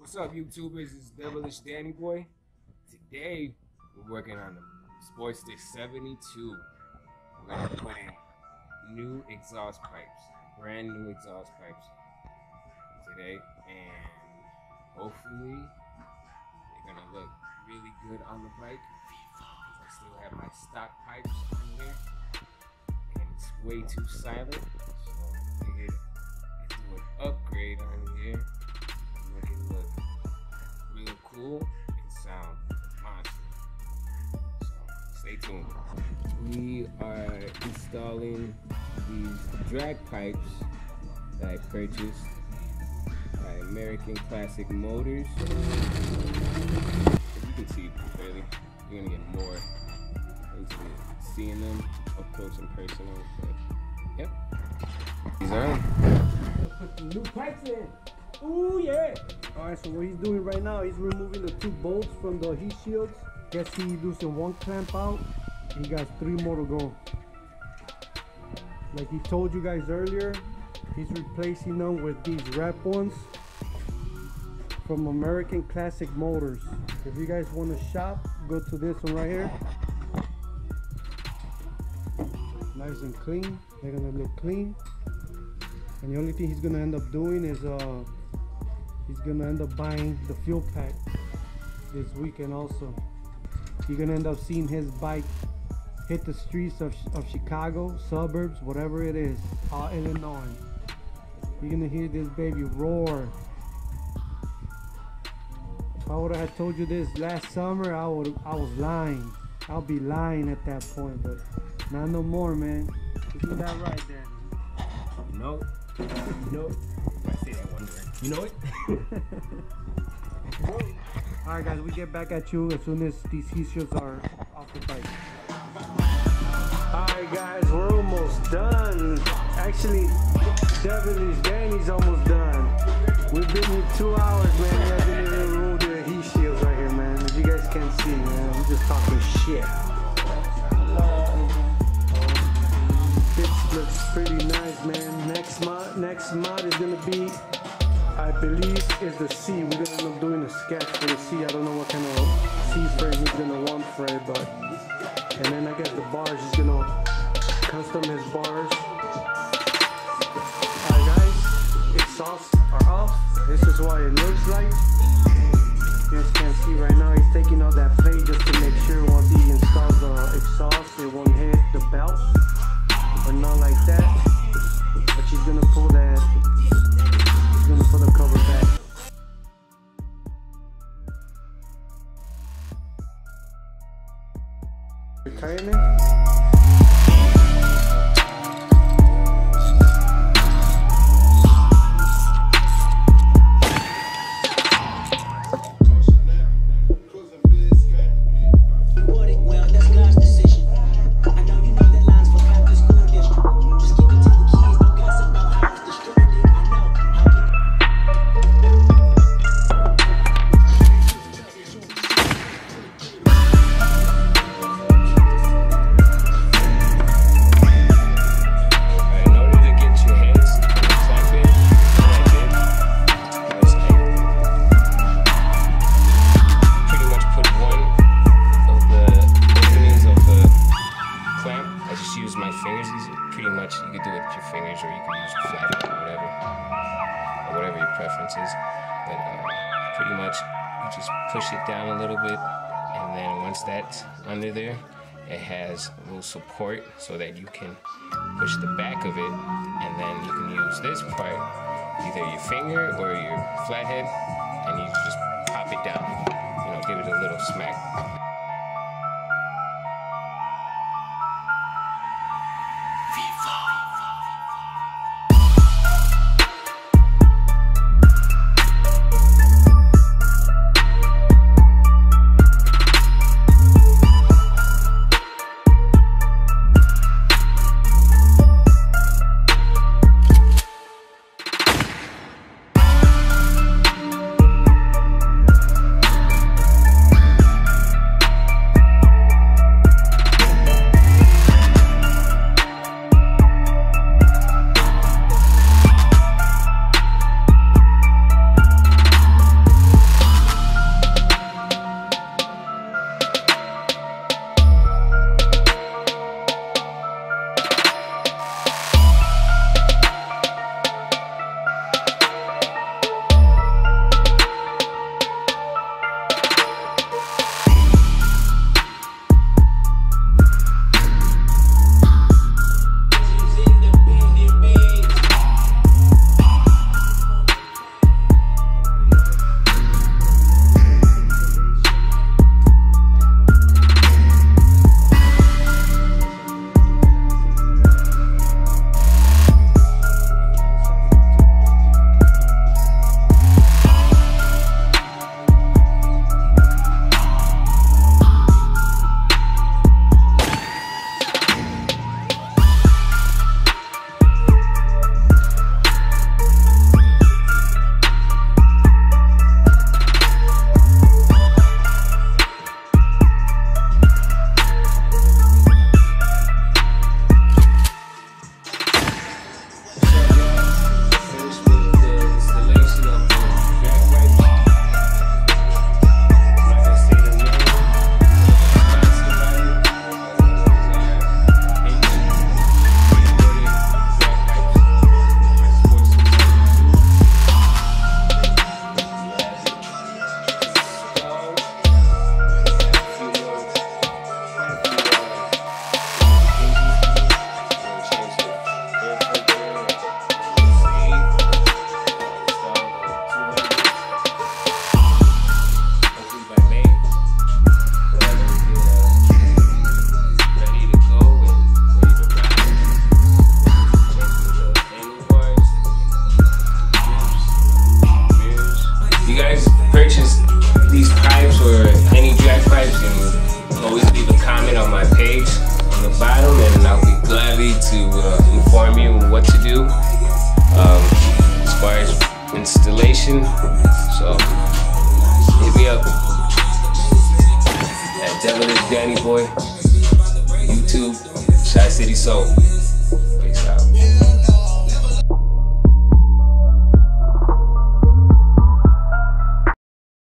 What's up, YouTubers? It's Devilish Danny Boy. Today, we're working on the Sportster 72. We're gonna put in new exhaust pipes, brand new exhaust pipes today, and hopefully, they're gonna look really good on the bike. I still have my stock pipes on here, and it's way too silent, so I figured I'd do an upgrade on here. Make it look real cool and sound monster. So stay tuned. We are installing these drag pipes that I purchased by American Classic Motors. As you can see clearly, you're gonna get more into seeing them up close and personal. But yep, these are them. Put the new pipes in. Ooh, yeah! Alright, so what he's doing right now, he's removing the 2 bolts from the heat shields. Guess he's losing 1 clamp out. He got 3 more to go. Like he told you guys earlier, he's replacing them with these wrap ones from American Classic Motors. If you guys want to shop, go to this one right here. Nice and clean. They're gonna look clean. And the only thing he's gonna end up doing is he's gonna end up buying the fuel pack this weekend also. You're gonna end up seeing his bike hit the streets of Chicago, suburbs, whatever it is, Illinois. You're gonna hear this baby roar. If I would have told you this last summer, I was lying. I'll be lying at that point, but not no more, man. Isn't that right, Danny? Nope. Nope. I say that one word. You know it? Alright guys, we get back at you as soon as these heat shields are off the bike. Alright guys, we're almost done. Actually, Devilish Danny's almost done. We've been here 2 hours, man. We haven't even removed the heat shields right here, man. As you guys can see, man, I'm just talking shit. This looks pretty nice, man. Next mod is gonna be, I believe, is the C. We're gonna end up doing a sketch for the C. I don't know what kind of C frame he's gonna want for it, but and then I guess the bars, he's gonna custom his bars. Alright guys, exhausts are off. This is what it looks like. You guys can see right now he's taking out that plate just to make sure once he installs the exhaust it won't hit the belt. Or not like that, but she's gonna pull that, she's gonna pull the cover back. Retirement. Pretty much you could do it with your fingers, or you could use a flat or whatever your preference is. But pretty much you just push it down a little bit, and then once that's under there, it has a little support so that you can push the back of it, and then you can use this part, either your finger or your flathead, and you just pop it down. You know, give it a little smack. information. So hit me up at Devilish Danny Boy, YouTube, Shy City Soul.